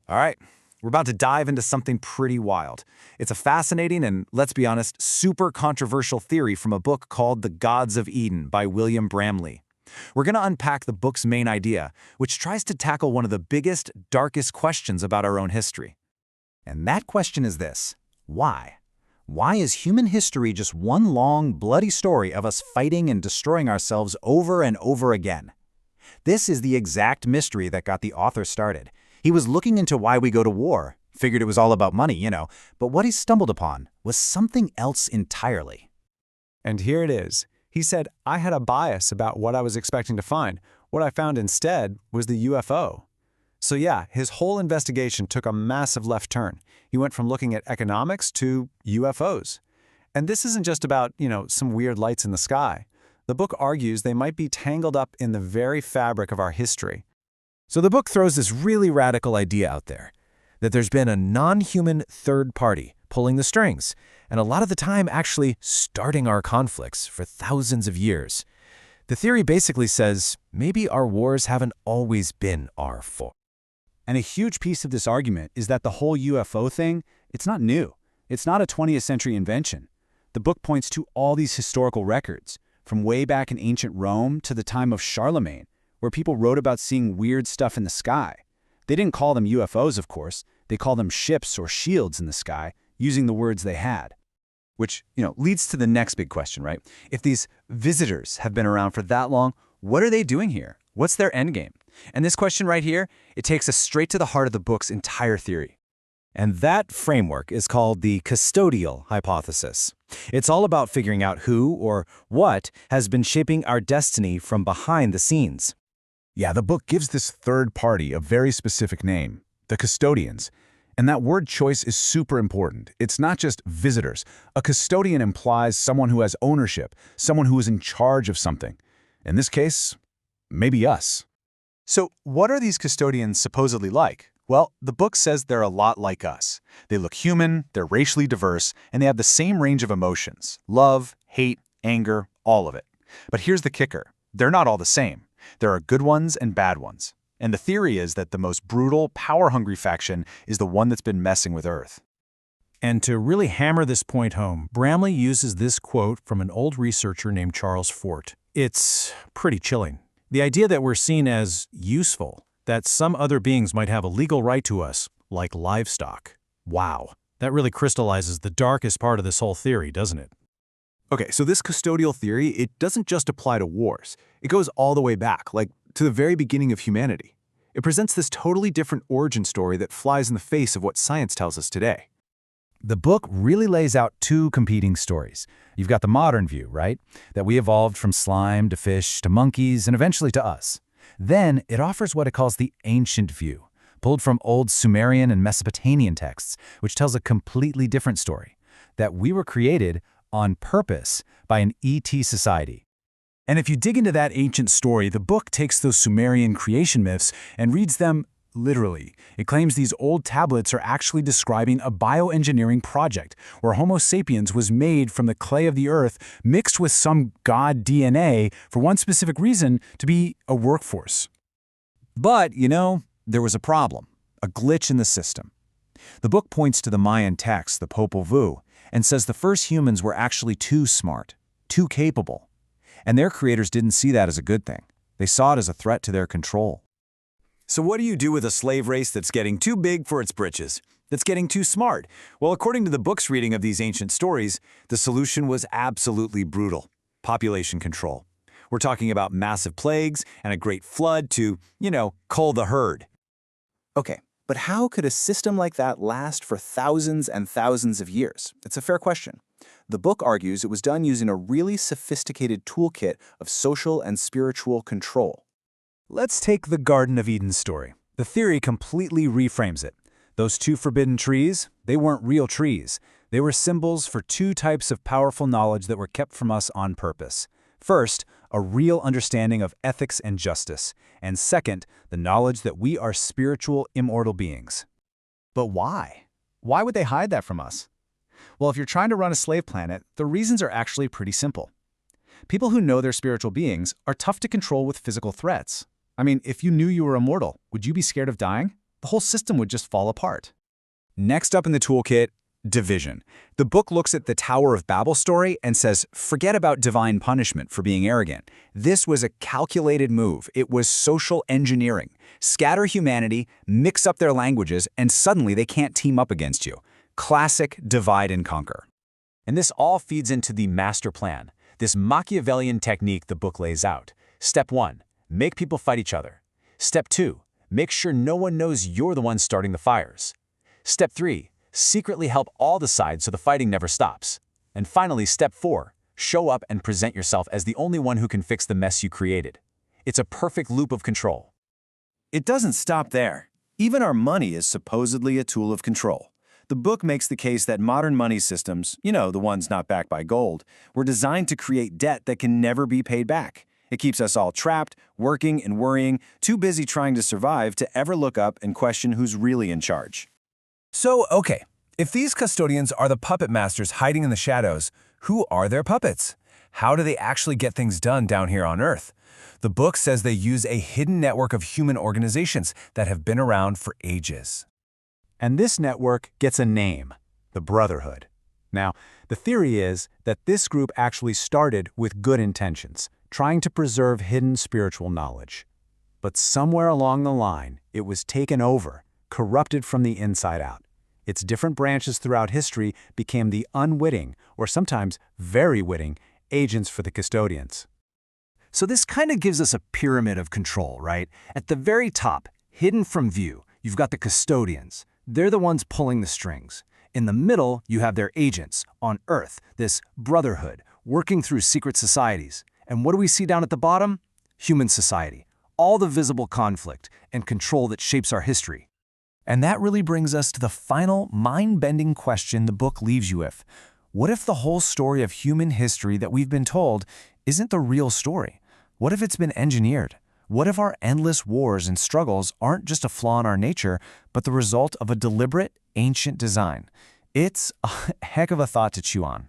All right, we're about to dive into something pretty wild. It's a fascinating and, let's be honest, super controversial theory from a book called The Gods of Eden by William Bramley. We're going to unpack the book's main idea, which tries to tackle one of the biggest, darkest questions about our own history. And that question is this: why? Why is human history just one long, bloody story of us fighting and destroying ourselves over and over again? This is the exact mystery that got the author started. He was looking into why we go to war, figured it was all about money, but what he stumbled upon was something else entirely. And here it is. He said, I had a bias about what I was expecting to find. What I found instead was the UFO. So yeah, his whole investigation took a massive left turn. He went from looking at economics to UFOs. And this isn't just about, some weird lights in the sky. The book argues they might be tangled up in the very fabric of our history. So the book throws this really radical idea out there, that there's been a non-human third party pulling the strings, and a lot of the time actually starting our conflicts for thousands of years. The theory basically says maybe our wars haven't always been our fault. And a huge piece of this argument is that the whole UFO thing, it's not new. It's not a 20th century invention. The book points to all these historical records, from way back in ancient Rome to the time of Charlemagne, where people wrote about seeing weird stuff in the sky. They didn't call them UFOs, of course. They called them ships or shields in the sky, using the words they had. Which, leads to the next big question, right? If these visitors have been around for that long, what are they doing here? What's their endgame? And this question right here, it takes us straight to the heart of the book's entire theory. And that framework is called the custodial hypothesis. It's all about figuring out who or what has been shaping our destiny from behind the scenes. Yeah, the book gives this third party a very specific name, the custodians. And that word choice is super important. It's not just visitors. A custodian implies someone who has ownership, someone who is in charge of something. In this case, maybe us. So what are these custodians supposedly like? Well, the book says they're a lot like us. They look human, they're racially diverse, and they have the same range of emotions: love, hate, anger, all of it. But here's the kicker. They're not all the same. There are good ones and bad ones. And the theory is that the most brutal, power-hungry faction is the one that's been messing with Earth. And to really hammer this point home, Bramley uses this quote from an old researcher named Charles Fort. It's pretty chilling. The idea that we're seen as useful, that some other beings might have a legal right to us, like livestock. Wow, that really crystallizes the darkest part of this whole theory, doesn't it? Okay, so this custodial theory, it doesn't just apply to wars. It goes all the way back, like to the very beginning of humanity. It presents this totally different origin story that flies in the face of what science tells us today. The book really lays out two competing stories. You've got the modern view, right? That we evolved from slime to fish to monkeys and eventually to us. Then it offers what it calls the ancient view, pulled from old Sumerian and Mesopotamian texts, which tells a completely different story, that we were created on purpose by an ET society. And if you dig into that ancient story, the book takes those Sumerian creation myths and reads them literally. It claims these old tablets are actually describing a bioengineering project where Homo sapiens was made from the clay of the earth mixed with some god DNA for one specific reason, to be a workforce. But, there was a problem, a glitch in the system. The book points to the Mayan text, the Popol Vuh, and says the first humans were actually too smart, too capable. And their creators didn't see that as a good thing. They saw it as a threat to their control. So what do you do with a slave race that's getting too big for its britches, that's getting too smart? Well, according to the book's reading of these ancient stories, the solution was absolutely brutal: population control. We're talking about massive plagues and a great flood to, cull the herd. Okay, but how could a system like that last for thousands and thousands of years? It's a fair question. The book argues it was done using a really sophisticated toolkit of social and spiritual control. Let's take the Garden of Eden story. The theory completely reframes it. Those two forbidden trees, they weren't real trees. They were symbols for two types of powerful knowledge that were kept from us on purpose. First, a real understanding of ethics and justice. And second, the knowledge that we are spiritual, immortal beings. But why? Why would they hide that from us? Well, if you're trying to run a slave planet, the reasons are actually pretty simple. People who know they're spiritual beings are tough to control with physical threats. I mean, if you knew you were immortal, would you be scared of dying? the whole system would just fall apart. Next up in the toolkit, division. The book looks at the Tower of Babel story and says, forget about divine punishment for being arrogant. This was a calculated move. It was social engineering. Scatter humanity, mix up their languages, and suddenly they can't team up against you. Classic divide and conquer. And this all feeds into the master plan, this Machiavellian technique the book lays out. Step 1, make people fight each other. Step 2, make sure no one knows you're the one starting the fires. Step 3, secretly help all the sides so the fighting never stops. And finally, step 4, show up and present yourself as the only one who can fix the mess you created. It's a perfect loop of control. It doesn't stop there. Even our money is supposedly a tool of control. The book makes the case that modern money systems, the ones not backed by gold, were designed to create debt that can never be paid back. It keeps us all trapped, working and worrying, too busy trying to survive to ever look up and question who's really in charge. So, okay, if these custodians are the puppet masters hiding in the shadows, who are their puppets? How do they actually get things done down here on Earth? The book says they use a hidden network of human organizations that have been around for ages. And this network gets a name, the Brotherhood. Now, the theory is that this group actually started with good intentions, trying to preserve hidden spiritual knowledge. But somewhere along the line, it was taken over, corrupted from the inside out. Its different branches throughout history became the unwitting, or sometimes very witting, agents for the custodians. So this kind of gives us a pyramid of control, right? At the very top, hidden from view, you've got the custodians. They're the ones pulling the strings. In the middle, you have their agents on Earth, this brotherhood, working through secret societies. And what do we see down at the bottom? Human society. All the visible conflict and control that shapes our history. And that really brings us to the final mind-bending question the book leaves you with. What if the whole story of human history that we've been told isn't the real story? What if it's been engineered? What if our endless wars and struggles aren't just a flaw in our nature, but the result of a deliberate, ancient design? It's a heck of a thought to chew on.